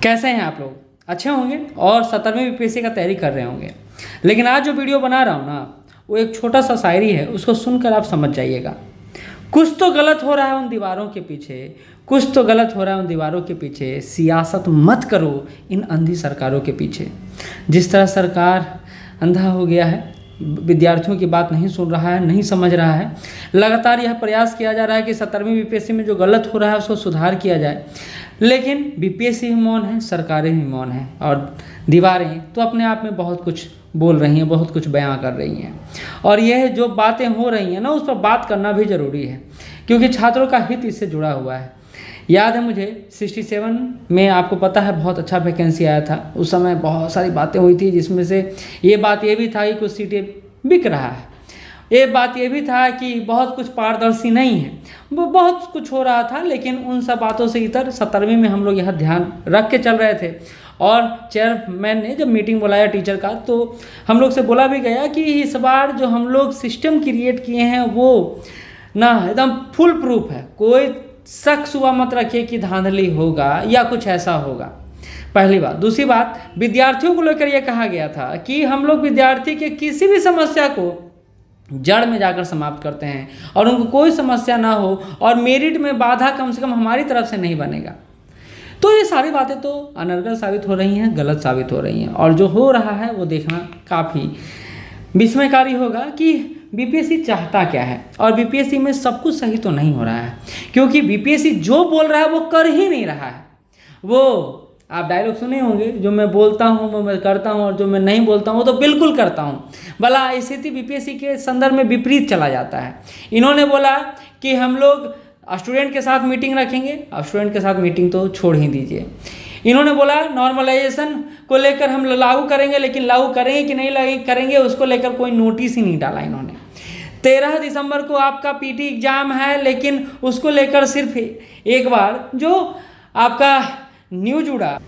कैसे हैं आप लोग? अच्छे होंगे और 17वीं बीपीएससी का तैयारी कर रहे होंगे। लेकिन आज जो वीडियो बना रहा हूँ ना, वो एक छोटा सा शायरी है, उसको सुनकर आप समझ जाइएगा। कुछ तो गलत हो रहा है उन दीवारों के पीछे, कुछ तो गलत हो रहा है उन दीवारों के पीछे। सियासत मत करो इन अंधी सरकारों के पीछे। जिस तरह सरकार अंधा हो गया है, विद्यार्थियों की बात नहीं सुन रहा है, नहीं समझ रहा है। लगातार यह प्रयास किया जा रहा है कि 17वीं बीपीएससी में जो गलत हो रहा है उसको सुधार किया जाए, लेकिन बीपीएससी भी मौन है, सरकारें भी मौन हैं, और दीवारें तो अपने आप में बहुत कुछ बोल रही हैं, बहुत कुछ बयां कर रही हैं। और यह जो बातें हो रही हैं ना, उस पर बात करना भी ज़रूरी है, क्योंकि छात्रों का हित इससे जुड़ा हुआ है। याद है मुझे 67 में, आपको पता है, बहुत अच्छा वैकेंसी आया था। उस समय बहुत सारी बातें हुई थी, जिसमें से ये बात ये भी था कि कुछ सीटें बिक रहा है, ये बात ये भी था कि बहुत कुछ पारदर्शी नहीं है, वो बहुत कुछ हो रहा था। लेकिन उन सब बातों से इतर 17वीं में हम लोग यह ध्यान रख के चल रहे थे। और चेयरमैन ने जब मीटिंग बुलाया टीचर का, तो हम लोग से बोला भी गया कि इस बार जो हम लोग सिस्टम क्रिएट किए हैं वो ना एकदम फुल प्रूफ है, कोई शक शुबा मत रखिए कि धांधली होगा या कुछ ऐसा होगा। पहली बात। दूसरी बात, विद्यार्थियों को लेकर यह कहा गया था कि हम लोग विद्यार्थी के किसी भी समस्या को जड़ में जाकर समाप्त करते हैं और उनको कोई समस्या ना हो, और मेरिट में बाधा कम से कम हमारी तरफ से नहीं बनेगा। तो ये सारी बातें तो अनर्गल साबित हो रही हैं, गलत साबित हो रही हैं, और जो हो रहा है वो देखना काफ़ी विस्मयकारी होगा कि बीपीएससी चाहता क्या है। और बीपीएससी में सब कुछ सही तो नहीं हो रहा है, क्योंकि बीपीएससी जो बोल रहा है वो कर ही नहीं रहा है। वो आप डायलॉग सुने होंगे, जो मैं बोलता हूँ वो मैं करता हूँ, और जो मैं नहीं बोलता हूँ वो तो बिल्कुल करता हूँ। भला स्थिति बीपीएससी के संदर्भ में विपरीत चला जाता है। इन्होंने बोला कि हम लोग स्टूडेंट के साथ मीटिंग रखेंगे, अब स्टूडेंट के साथ मीटिंग तो छोड़ ही दीजिए। इन्होंने बोला नॉर्मलाइजेशन को लेकर हम लागू करेंगे, लेकिन लागू करेंगे कि नहीं करेंगे उसको लेकर कोई नोटिस ही नहीं डाला इन्होंने। 13 दिसंबर को आपका पीटी एग्जाम है, लेकिन उसको लेकर सिर्फ एक बार जो आपका न्यूज उड़ा,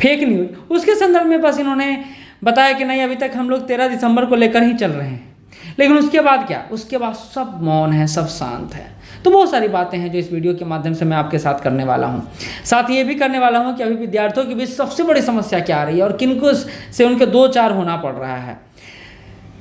फेक न्यूज, उसके संदर्भ में बस इन्होंने बताया कि नहीं अभी तक हम लोग 13 दिसंबर को लेकर ही चल रहे हैं। लेकिन उसके बाद क्या, उसके बाद सब मौन है, सब शांत है। तो बहुत सारी बातें हैं जो इस वीडियो के माध्यम से मैं आपके साथ करने वाला हूं। साथ ये भी करने वाला हूं कि अभी विद्यार्थियों के बीच सबसे बड़ी समस्या क्या आ रही है और किनको से उनके 2-4 होना पड़ रहा है,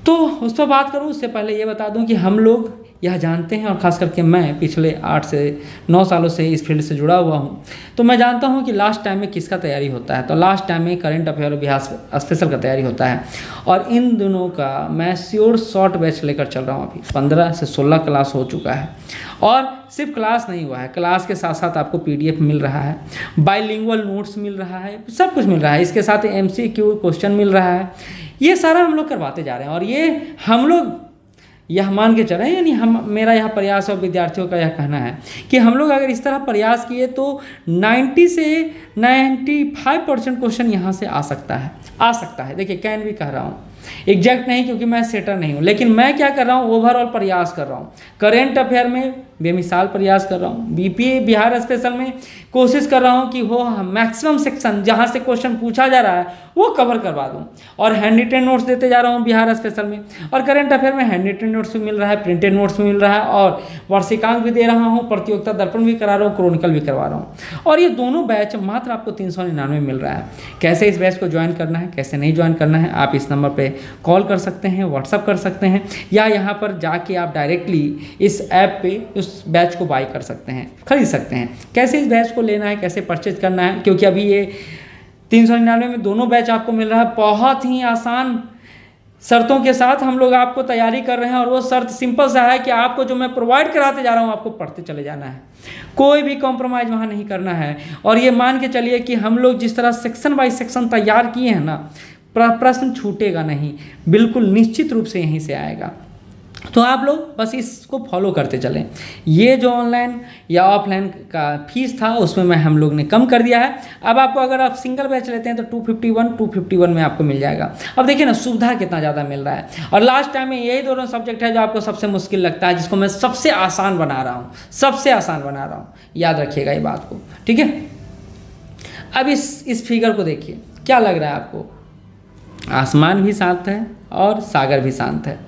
तो उस पर बात करूं। उससे पहले ये बता दूं कि हम लोग यह जानते हैं, और ख़ास करके मैं पिछले 8 से 9 सालों से इस फील्ड से जुड़ा हुआ हूं, तो मैं जानता हूं कि लास्ट टाइम में किसका तैयारी होता है। तो लास्ट टाइम में करंट अफेयर बिहार स्पेशल का तैयारी होता है, और इन दोनों का मैं श्योर शॉर्ट बैच लेकर चल रहा हूं। अभी 15 से 16 क्लास हो चुका है, और सिर्फ क्लास नहीं हुआ है, क्लास के साथ साथ आपको पीडीएफ मिल रहा है, बाइलिंगुअल नोट्स मिल रहा है, सब कुछ मिल रहा है। इसके साथ एमसीक्यू क्वेश्चन मिल रहा है। ये सारा हम लोग करवाते जा रहे हैं, और ये हम लोग यह मान के चलें, यानी मेरा यह प्रयास और विद्यार्थियों का यह कहना है कि हम लोग अगर इस तरह प्रयास किए तो 90 से 95% क्वेश्चन यहाँ से आ सकता है। देखिए, कैन भी कह रहा हूँ, एग्जैक्ट नहीं, क्योंकि मैं सेटर नहीं हूँ, लेकिन मैं क्या कर रहा हूँ, ओवरऑल प्रयास कर रहा हूँ। करेंट अफेयर में बेमिसाल प्रयास कर रहा हूँ, बीपीए बिहार स्पेशल में कोशिश कर रहा हूँ कि वो मैक्सिमम सेक्शन जहाँ से क्वेश्चन पूछा जा रहा है वो कवर करवा दूँ, और हैंड रिटेन नोट्स देते जा रहा हूँ बिहार स्पेशल में। और करेंट अफेयर में हैंड रिटेन नोट्स भी मिल रहा है, प्रिंटेड नोट्स भी मिल रहा है, और वार्षिकांक भी दे रहा हूँ, प्रतियोगिता दर्पण भी करा रहा हूँ, क्रॉनिकल भी करवा रहा हूँ। और ये दोनों बैच मात्र आपको 399 मिल रहा है। कैसे इस बैच को ज्वाइन करना है, कैसे नहीं ज्वाइन करना है, आप इस नंबर पर कॉल कर सकते हैं, व्हाट्सअप कर सकते हैं, या यहाँ पर जाके आप डायरेक्टली इस ऐप पे उस बैच को बाय कर सकते हैं, खरीद सकते हैं। कैसे इस बैच को लेना है, कैसे परचेज करना है, क्योंकि अभी ये 399 में दोनों बैच आपको मिल रहा है, बहुत ही आसान शर्तों के साथ हम लोग आपको तैयारी कर रहे हैं। और वो शर्त सिंपल सा है कि आपको जो मैं प्रोवाइड कराते जा रहा हूँ आपको पढ़ते चले जाना है, कोई भी कॉम्प्रोमाइज़ वहाँ नहीं करना है। और ये मान के चलिए कि हम लोग जिस तरह सेक्शन बाय सेक्शन तैयार किए हैं ना, प्रश्न छूटेगा नहीं, बिल्कुल निश्चित रूप से यहीं से आएगा। तो आप लोग बस इसको फॉलो करते चलें। ये जो ऑनलाइन या ऑफलाइन का फीस था उसमें हम लोग ने कम कर दिया है। अब आपको अगर आप सिंगल बैच लेते हैं तो 251 में आपको मिल जाएगा। अब देखिए ना, सुविधा कितना ज़्यादा मिल रहा है। और लास्ट टाइम में यही दोनों सब्जेक्ट है जो आपको सबसे मुश्किल लगता है, जिसको मैं सबसे आसान बना रहा हूँ, याद रखिएगा ये बात को, ठीक है। अब इस फिगर को देखिए, क्या लग रहा है आपको? आसमान भी शांत है और सागर भी शांत है।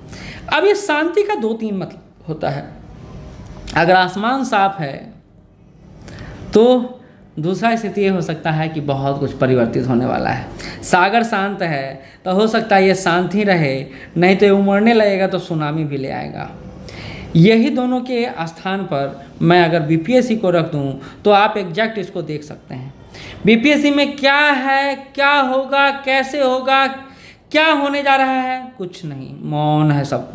अब ये शांति का 2-3 मतलब होता है। अगर आसमान साफ है तो दूसरा स्थिति ये हो सकता है कि बहुत कुछ परिवर्तित होने वाला है। सागर शांत है तो हो सकता है ये शांत ही रहे, नहीं तो ये उमड़ने लगेगा तो सुनामी भी ले आएगा। यही दोनों के स्थान पर मैं अगर बीपीएससी को रख दूं तो आप एग्जैक्ट इसको देख सकते हैं। बीपीएससी में क्या है, क्या होगा, कैसे होगा, क्या होने जा रहा है, कुछ नहीं, मौन है सब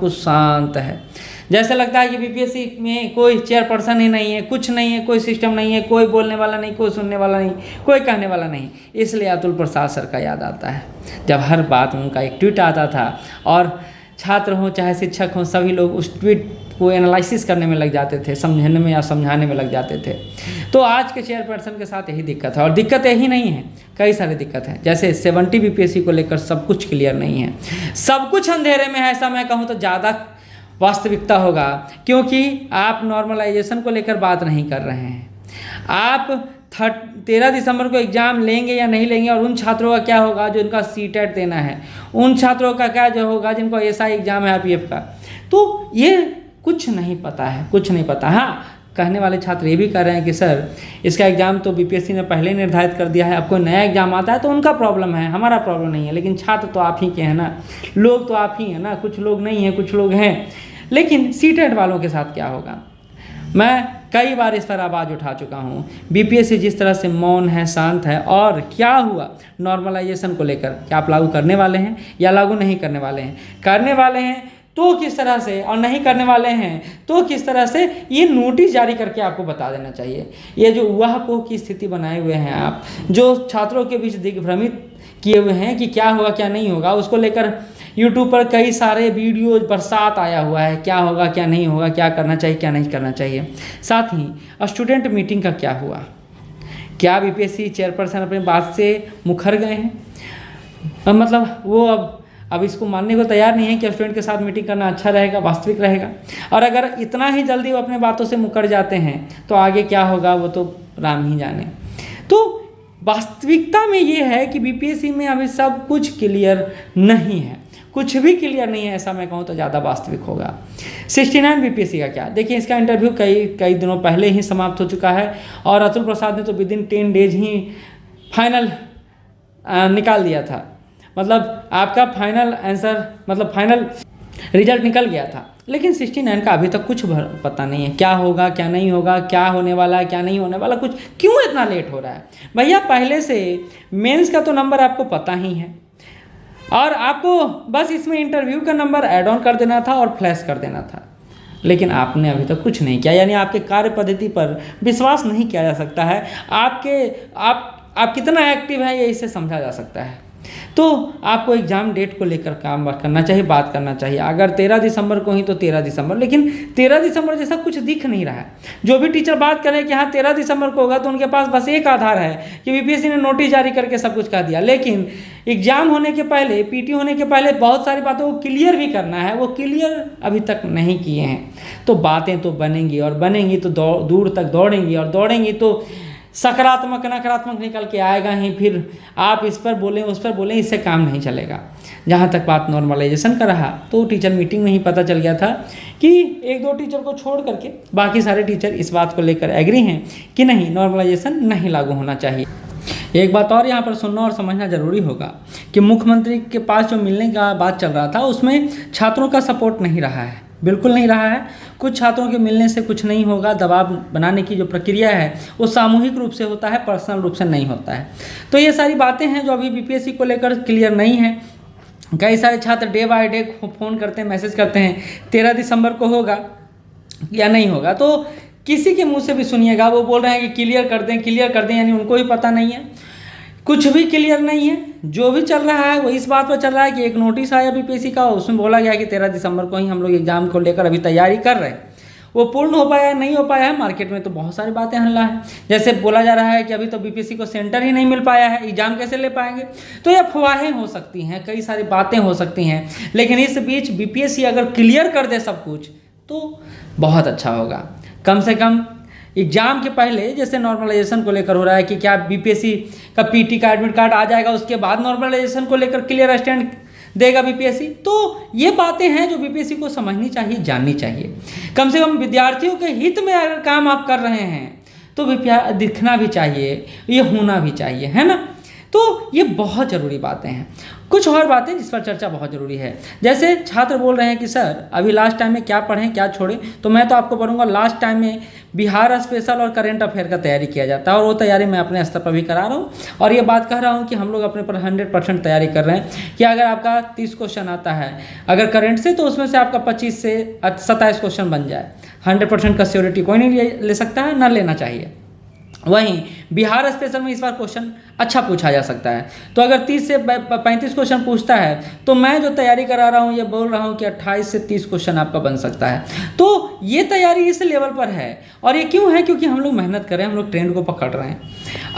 कुछ शांत है। जैसे लगता है कि बीपीएससी में कोई चेयरपर्सन ही नहीं है, कुछ नहीं है, कोई सिस्टम नहीं है, कोई बोलने वाला नहीं, कोई सुनने वाला नहीं, कोई कहने वाला नहीं। इसलिए अतुल प्रसाद सर का याद आता है, जब हर बात उनका एक ट्वीट आता था और छात्र हों चाहे शिक्षक हों सभी लोग उस ट्वीट को एनालिसिस करने में लग जाते थे, समझने में या समझाने में लग जाते थे। तो आज के चेयरपर्सन के साथ यही दिक्कत है, और दिक्कत यही नहीं है, कई सारी दिक्कत है। जैसे 70 बीपीएससी को लेकर सब कुछ क्लियर नहीं है, सब कुछ अंधेरे में है, ऐसा मैं कहूँ तो ज़्यादा वास्तविकता होगा, क्योंकि आप नॉर्मलाइजेशन को लेकर बात नहीं कर रहे हैं। आप 13 दिसंबर को एग्ज़ाम लेंगे या नहीं लेंगे, और उन छात्रों का क्या होगा जो इनका सीटेट देना है, उन छात्रों का क्या जो होगा जिनको एसआई एग्ज़ाम है आरपीएफ का, तो ये कुछ नहीं पता है, कुछ नहीं पता। हाँ, कहने वाले छात्र ये भी कह रहे हैं कि सर इसका एग्ज़ाम तो बीपीएससी ने पहले निर्धारित कर दिया है, अब कोई नया एग्ज़ाम आता है तो उनका प्रॉब्लम है, हमारा प्रॉब्लम नहीं है। लेकिन छात्र तो आप ही के हैं ना, लोग तो आप ही हैं ना, कुछ लोग नहीं हैं, कुछ लोग हैं। लेकिन सीटेट वालों के साथ क्या होगा? मैं कई बार इस पर आवाज़ उठा चुका हूँ। बीपीएससी जिस तरह से मौन है, शांत है, और क्या हुआ नॉर्मलाइजेशन को लेकर, क्या आप लागू करने वाले हैं या लागू नहीं करने वाले हैं? करने वाले हैं तो किस तरह से, और नहीं करने वाले हैं तो किस तरह से, ये नोटिस जारी करके आपको बता देना चाहिए। ये जो ऊहापोह की स्थिति बनाए हुए हैं आप, जो छात्रों के बीच दिग्भ्रमित किए हुए हैं कि क्या होगा क्या नहीं होगा, उसको लेकर यूट्यूब पर कई सारे वीडियो बरसात आया हुआ है, क्या होगा क्या नहीं होगा, क्या करना चाहिए क्या नहीं करना चाहिए। साथ ही स्टूडेंट मीटिंग का क्या हुआ? क्या बीपीएससी चेयरपर्सन अपने बात से मुखर गए हैं? मतलब वो अब इसको मानने को तैयार नहीं है कि स्टूडेंट के साथ मीटिंग करना अच्छा रहेगा, वास्तविक रहेगा। और अगर इतना ही जल्दी वो अपने बातों से मुकर जाते हैं तो आगे क्या होगा वो तो राम ही जाने। तो वास्तविकता में ये है कि बीपीएससी में अभी सब कुछ क्लियर नहीं है, कुछ भी क्लियर नहीं है, ऐसा मैं कहूँ तो ज़्यादा वास्तविक होगा। 69 बीपीएससी का क्या? देखिए, इसका इंटरव्यू कई दिनों पहले ही समाप्त हो चुका है, और अतुल प्रसाद ने तो विदिन 10 डेज ही फाइनल निकाल दिया था। मतलब आपका फाइनल आंसर, मतलब फाइनल रिजल्ट निकल गया था। लेकिन 69 का अभी तक कुछ पता नहीं है, क्या होगा क्या नहीं होगा, क्या होने वाला है क्या नहीं होने वाला, कुछ क्यों इतना लेट हो रहा है? भैया पहले से मेंस का तो नंबर आपको पता ही है, और आपको बस इसमें इंटरव्यू का नंबर ऐड ऑन कर देना था और फ्लैश कर देना था। लेकिन आपने अभी तक कुछ नहीं किया, यानी आपके कार्य पद्धति पर विश्वास नहीं किया जा सकता है। आप कितना एक्टिव है ये इससे समझा जा सकता है। तो आपको एग्ज़ाम डेट को लेकर काम करना चाहिए, बात करना चाहिए। अगर 13 दिसंबर को ही तो 13 दिसंबर, लेकिन 13 दिसंबर जैसा कुछ दिख नहीं रहा है। जो भी टीचर बात करें कि हाँ 13 दिसंबर को होगा, तो उनके पास बस एक आधार है कि बीपीएससी ने नोटिस जारी करके सब कुछ कह दिया। लेकिन एग्ज़ाम होने के पहले, पीटी होने के पहले बहुत सारी बातों को क्लियर भी करना है, वो क्लियर अभी तक नहीं किए हैं। तो बातें तो बनेंगी, और बनेंगी तो दूर तक दौड़ेंगी, और दौड़ेंगी तो सकारात्मक नकारात्मक निकल के आएगा ही। फिर आप इस पर बोलें उस पर बोलें, इससे काम नहीं चलेगा। जहाँ तक बात नॉर्मलाइजेशन का रहा, तो टीचर मीटिंग में ही पता चल गया था कि 1-2 टीचर को छोड़ करके बाकी सारे टीचर इस बात को लेकर एग्री हैं कि नहीं, नॉर्मलाइजेशन नहीं लागू होना चाहिए। एक बात और यहाँ पर सुनना और समझना जरूरी होगा कि मुख्यमंत्री के पास जो मिलने का बात चल रहा था, उसमें छात्रों का सपोर्ट नहीं रहा है, बिल्कुल नहीं रहा है। कुछ छात्रों के मिलने से कुछ नहीं होगा। दबाव बनाने की जो प्रक्रिया है वो सामूहिक रूप से होता है, पर्सनल रूप से नहीं होता है। तो ये सारी बातें हैं जो अभी बीपीएससी को लेकर क्लियर नहीं है। कई सारे छात्र डे बाय डे फ़ोन करते हैं, मैसेज करते हैं 13 दिसंबर को होगा या नहीं होगा। तो किसी के मुंह से भी सुनिएगा, वो बोल रहे हैं कि क्लियर कर दें क्लियर कर दें, यानी उनको ही पता नहीं है, कुछ भी क्लियर नहीं है। जो भी चल रहा है वो इस बात पर चल रहा है कि एक नोटिस आया बीपीएससी का, उसमें बोला गया कि 13 दिसंबर को ही हम लोग एग्जाम को लेकर अभी तैयारी कर रहे हैं। वो पूर्ण हो पाया है नहीं हो पाया है, मार्केट में तो बहुत सारी बातें हल्ला है। जैसे बोला जा रहा है कि अभी तो बीपीएससी को सेंटर ही नहीं मिल पाया है, एग्जाम कैसे ले पाएंगे। तो ये अफवाहें हो सकती हैं, कई सारी बातें हो सकती हैं, लेकिन इस बीच बीपीएससी अगर क्लियर कर दे सब कुछ तो बहुत अच्छा होगा। कम से कम एग्जाम के पहले जैसे नॉर्मलाइजेशन को लेकर हो रहा है कि क्या बीपीएससी का पीटी का एडमिट कार्ड आ जाएगा, उसके बाद नॉर्मलाइजेशन को लेकर क्लियर स्टैंड देगा बीपीएससी। तो ये बातें हैं जो बीपीएससी को समझनी चाहिए, जाननी चाहिए। कम से कम विद्यार्थियों के हित में अगर काम आप कर रहे हैं तो भी प्यार दिखना भी चाहिए, ये होना भी चाहिए, है ना। तो ये बहुत ज़रूरी बातें हैं। कुछ और बातें जिस पर चर्चा बहुत ज़रूरी है, जैसे छात्र बोल रहे हैं कि सर अभी लास्ट टाइम में क्या पढ़ें क्या छोड़ें, तो मैं तो आपको पढ़ूंगा लास्ट टाइम में बिहार स्पेशल और करंट अफेयर का तैयारी किया जाता है, और वो तैयारी मैं अपने स्तर पर भी करा रहा हूँ, और ये बात कह रहा हूँ कि हम लोग अपने पर 100% तैयारी कर रहे हैं कि अगर आपका 30 क्वेश्चन आता है अगर करंट से, तो उसमें से आपका 25 से 27 क्वेश्चन बन जाए। 100% का श्योरिटी कोई नहीं ले सकता है, ना लेना चाहिए। वहीं बिहार स्पेशल में इस बार क्वेश्चन अच्छा पूछा जा सकता है, तो अगर 30 से 35 क्वेश्चन पूछता है, तो मैं जो तैयारी करा रहा हूँ ये बोल रहा हूँ कि 28 से 30 क्वेश्चन आपका बन सकता है। तो ये तैयारी इस लेवल पर है, और ये क्यों है, क्योंकि हम लोग मेहनत कर रहे हैं, हम लोग ट्रेंड को पकड़ रहे हैं।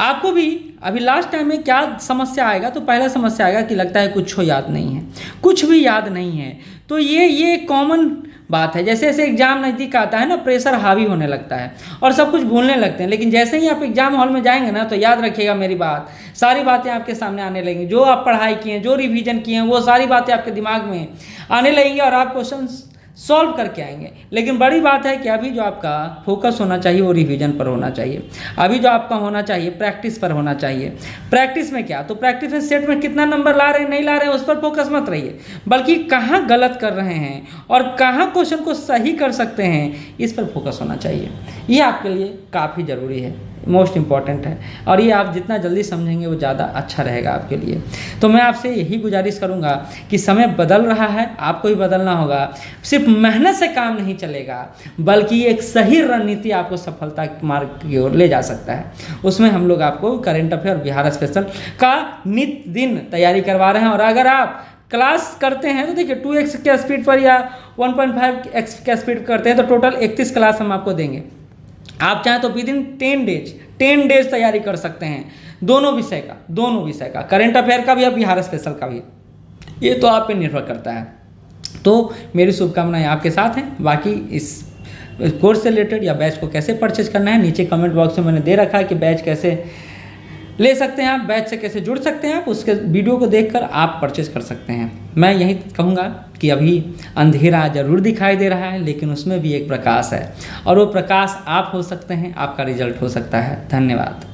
आपको भी अभी लास्ट टाइम में क्या समस्या आएगा, तो पहला समस्या आएगा कि लगता है कुछ याद नहीं है, कुछ भी याद नहीं है। तो ये कॉमन बात है। जैसे जैसे एग्जाम नज़दीक आता है ना, प्रेशर हावी होने लगता है और सब कुछ भूलने लगते हैं, लेकिन जैसे ही आप एग्जाम हॉल में जाएंगे ना, तो याद रखिएगा मेरी बात, सारी बातें आपके सामने आने लगेंगी। जो आप पढ़ाई किए हैं, जो रिवीजन किए हैं, वो सारी बातें आपके दिमाग में आने लगेंगी और आप क्वेश्चन सॉल्व करके आएंगे। लेकिन बड़ी बात है कि अभी जो आपका फोकस होना चाहिए वो रिवीजन पर होना चाहिए। अभी जो आपका होना चाहिए प्रैक्टिस पर होना चाहिए। प्रैक्टिस में क्या, तो प्रैक्टिस में सेट में कितना नंबर ला रहे हैं नहीं ला रहे हैं उस पर फोकस मत रहिए, बल्कि कहाँ गलत कर रहे हैं और कहाँ क्वेश्चन को सही कर सकते हैं, इस पर फोकस होना चाहिए। ये आपके लिए काफ़ी ज़रूरी है, मोस्ट इम्पॉर्टेंट है, और ये आप जितना जल्दी समझेंगे वो ज़्यादा अच्छा रहेगा आपके लिए। तो मैं आपसे यही गुजारिश करूँगा कि समय बदल रहा है, आपको भी बदलना होगा। सिर्फ मेहनत से काम नहीं चलेगा, बल्कि एक सही रणनीति आपको सफलता के मार्ग की ओर ले जा सकता है। उसमें हम लोग आपको करंट अफेयर बिहार स्पेशल का नित्य दिन तैयारी करवा रहे हैं, और अगर आप क्लास करते हैं तो देखिए 2x के स्पीड पर या 1.5x के स्पीड करते हैं, तो टोटल 31 क्लास हम आपको देंगे। आप चाहें तो विदिन 10 डेज तैयारी कर सकते हैं, दोनों विषय का करंट अफेयर का भी और बिहार स्पेशल का भी। ये तो आप पे निर्भर करता है। तो मेरी शुभकामनाएं आपके साथ हैं। बाकी इस कोर्स से रिलेटेड या बैच को कैसे परचेज करना है, नीचे कमेंट बॉक्स में मैंने दे रखा है कि बैच कैसे ले सकते हैं आप, बैच से कैसे जुड़ सकते हैं आप, उसके वीडियो को देखकर आप परचेज कर सकते हैं। मैं यही कहूँगा कि अभी अंधेरा जरूर दिखाई दे रहा है, लेकिन उसमें भी एक प्रकाश है, और वो प्रकाश आप हो सकते हैं, आपका रिजल्ट हो सकता है। धन्यवाद।